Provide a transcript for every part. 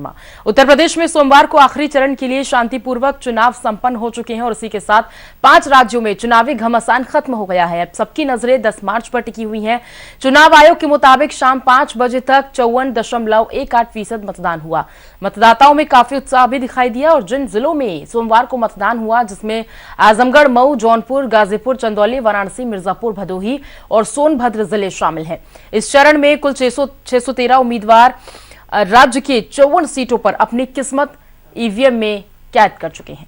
शर्मा। उत्तर प्रदेश में सोमवार को आखिरी चरण के लिए शांतिपूर्वक चुनाव संपन्न हो चुके हैं और इसी के साथ 5 राज्यों में चुनावी घमासान खत्म हो गया है। अब सबकी नजरें 10 मार्च पर टिकी हुई हैं। चुनाव आयोग के मुताबिक शाम 5 बजे तक 54.18% मतदान हुआ। मतदाताओं में काफी उत्साह भी दिखाई दिया और जिन जिलों में सोमवार को मतदान हुआ, जिसमें आजमगढ़, मऊ, जौनपुर, गाजीपुर, चंदौली, वाराणसी, मिर्जापुर, भदोही और सोनभद्र जिले शामिल हैं। इस चरण में कुल 613 उम्मीदवार राज्य के 54 सीटों पर अपनी किस्मत ईवीएम में कैद कर चुके हैं।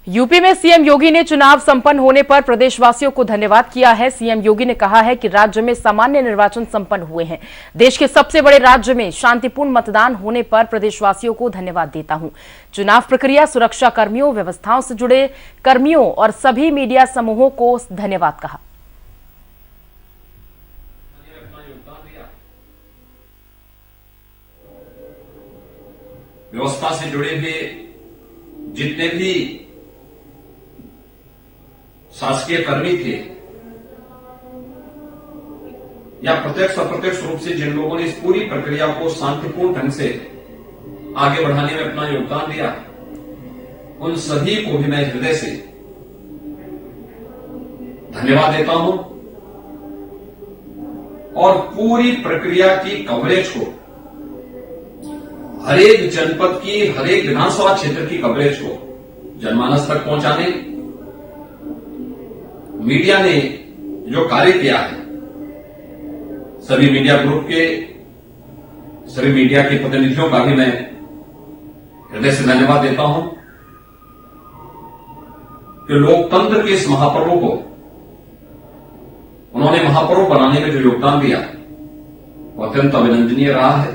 यूपी में सीएम योगी ने चुनाव संपन्न होने पर प्रदेशवासियों को धन्यवाद किया है। सीएम योगी ने कहा है कि राज्य में सामान्य निर्वाचन संपन्न हुए हैं। देश के सबसे बड़े राज्य में शांतिपूर्ण मतदान होने पर प्रदेशवासियों को धन्यवाद देता हूं। चुनाव प्रक्रिया, सुरक्षा कर्मियों, व्यवस्थाओं से जुड़े कर्मियों और सभी मीडिया समूहों को धन्यवाद कहा। व्यवस्था से जुड़े हुए जितने भी शासकीय कर्मी थे या प्रत्यक्ष अप्रत्यक्ष रूप से जिन लोगों ने इस पूरी प्रक्रिया को शांतिपूर्ण ढंग से आगे बढ़ाने में अपना योगदान दिया, उन सभी को भी मैं हृदय से धन्यवाद देता हूं और पूरी प्रक्रिया की कवरेज को, हरेक जनपद की, हरेक विधानसभा क्षेत्र की कवरेज को जनमानस तक पहुंचाने मीडिया ने जो कार्य किया है, सभी मीडिया ग्रुप के, सभी मीडिया के प्रतिनिधियों का भी मैं हृदय से धन्यवाद देता हूं कि लोकतंत्र के इस महापर्व को उन्होंने महापर्व बनाने में जो योगदान दिया वो अत्यंत अभिनंदनीय रहा है।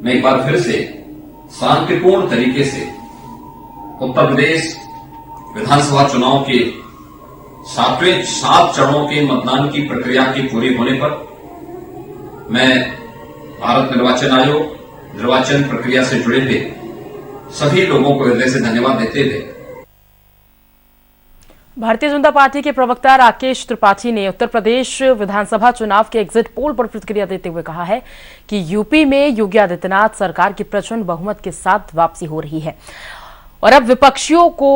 मैं एक बार फिर से शांतिपूर्ण तरीके से उत्तर प्रदेश विधानसभा चुनाव के 7 चरणों के मतदान की प्रक्रिया के पूरे होने पर मैं भारत निर्वाचन आयोग, निर्वाचन प्रक्रिया से जुड़े हुए सभी लोगों को हृदय से धन्यवाद देते हुए भारतीय जनता पार्टी के प्रवक्ता राकेश त्रिपाठी ने उत्तर प्रदेश विधानसभा चुनाव के एग्जिट पोल पर प्रतिक्रिया देते हुए कहा है कि यूपी में योगी आदित्यनाथ सरकार की प्रचंड बहुमत के साथ वापसी हो रही है और अब विपक्षियों को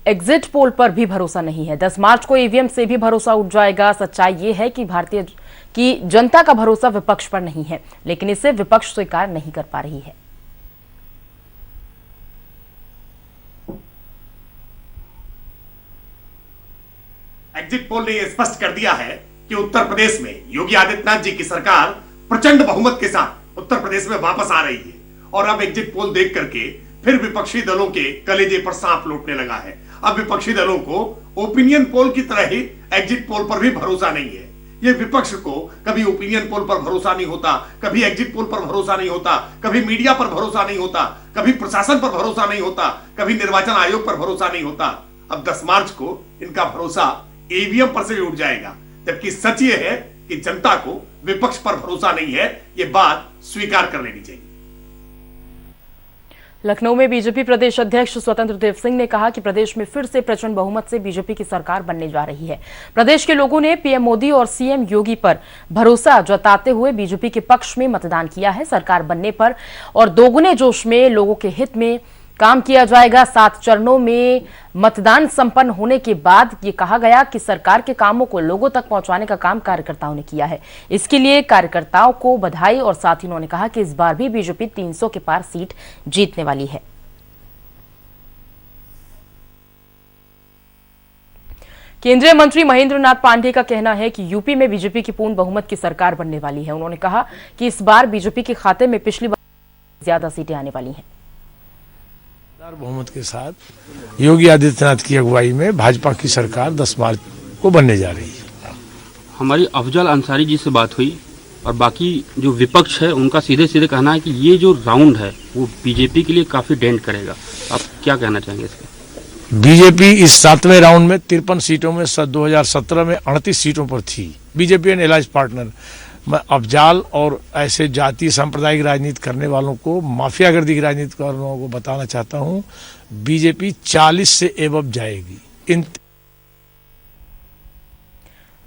एग्जिट पोल पर भी भरोसा नहीं है। 10 मार्च को ईवीएम से भी भरोसा उठ जाएगा। सच्चाई ये है कि भारतीय की जनता का भरोसा विपक्ष पर नहीं है, लेकिन इसे विपक्ष स्वीकार नहीं कर पा रही है। एग्जिट पोल ने यह स्पष्ट कर दिया है कि उत्तर प्रदेश में योगी आदित्यनाथ जी की सरकार प्रचंड बहुमत के साथ उत्तर प्रदेश में वापस आ रही है और अब एग्जिट पोल देख करके फिर विपक्षी दलों के कलेजे पर सांप लौटने लगा है। अब विपक्षी दलों को ओपिनियन पोल की तरह ही एग्जिट पोल पर भी भरोसा नहीं है। ये विपक्ष को कभी ओपिनियन पोल पर भरोसा नहीं होता, कभी एग्जिट पोल पर भरोसा नहीं होता, कभी मीडिया पर भरोसा नहीं होता, कभी प्रशासन पर भरोसा नहीं होता, कभी निर्वाचन आयोग पर भरोसा नहीं होता। अब 10 मार्च को इनका भरोसा ईवीएम पर से भी उठ जाएगा, जबकि सच ये है कि जनता को विपक्ष पर भरोसा नहीं है। ये बात स्वीकार कर लेनी चाहिए। लखनऊ में बीजेपी प्रदेश अध्यक्ष स्वतंत्र देव सिंह ने कहा कि प्रदेश में फिर से प्रचंड बहुमत से बीजेपी की सरकार बनने जा रही है। प्रदेश के लोगों ने पीएम मोदी और सीएम योगी पर भरोसा जताते हुए बीजेपी के पक्ष में मतदान किया है। सरकार बनने पर और दोगुने जोश में लोगों के हित में काम किया जाएगा। 7 चरणों में मतदान संपन्न होने के बाद ये कहा गया कि सरकार के कामों को लोगों तक पहुंचाने का काम कार्यकर्ताओं ने किया है। इसके लिए कार्यकर्ताओं को बधाई और साथ ही उन्होंने कहा कि इस बार भी बीजेपी 300 के पार सीट जीतने वाली है। केंद्रीय मंत्री महेंद्र नाथ पांडेय का कहना है कि यूपी में बीजेपी की पूर्ण बहुमत की सरकार बनने वाली है। उन्होंने कहा कि इस बार बीजेपी के खाते में पिछली बार ज्यादा सीटें आने वाली हैं। बहुमत के साथ योगी आदित्यनाथ की अगुवाई में भाजपा की सरकार 10 मार्च को बनने जा रही है। हमारी अफजल अंसारी जी से बात हुई और बाकी जो विपक्ष है उनका सीधे सीधे कहना है कि ये जो राउंड है वो बीजेपी के लिए काफी डेंट करेगा। आप क्या कहना चाहेंगे इस पर? बीजेपी इस 7वें राउंड में 53 सीटों में 2017 में 38 सीटों पर थी। बीजेपी एंड एलायंस पार्टनर, मैं अफजाल और ऐसे जातीय सांप्रदायिक राजनीति करने वालों को, माफियागर्दी की राजनीति करने वालों को बताना चाहता हूं, बीजेपी 40 से एबव जाएगी।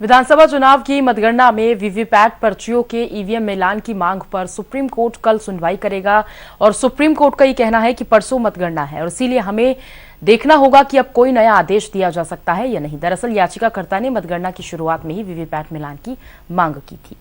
विधानसभा चुनाव की मतगणना में वीवीपैट पर्चियों के ईवीएम मिलान की मांग पर सुप्रीम कोर्ट कल सुनवाई करेगा और सुप्रीम कोर्ट का ये कहना है कि परसों मतगणना है और इसीलिए हमें देखना होगा कि अब कोई नया आदेश दिया जा सकता है या नहीं। दरअसल याचिकाकर्ता ने मतगणना की शुरुआत में ही वीवीपैट मिलान की मांग की थी।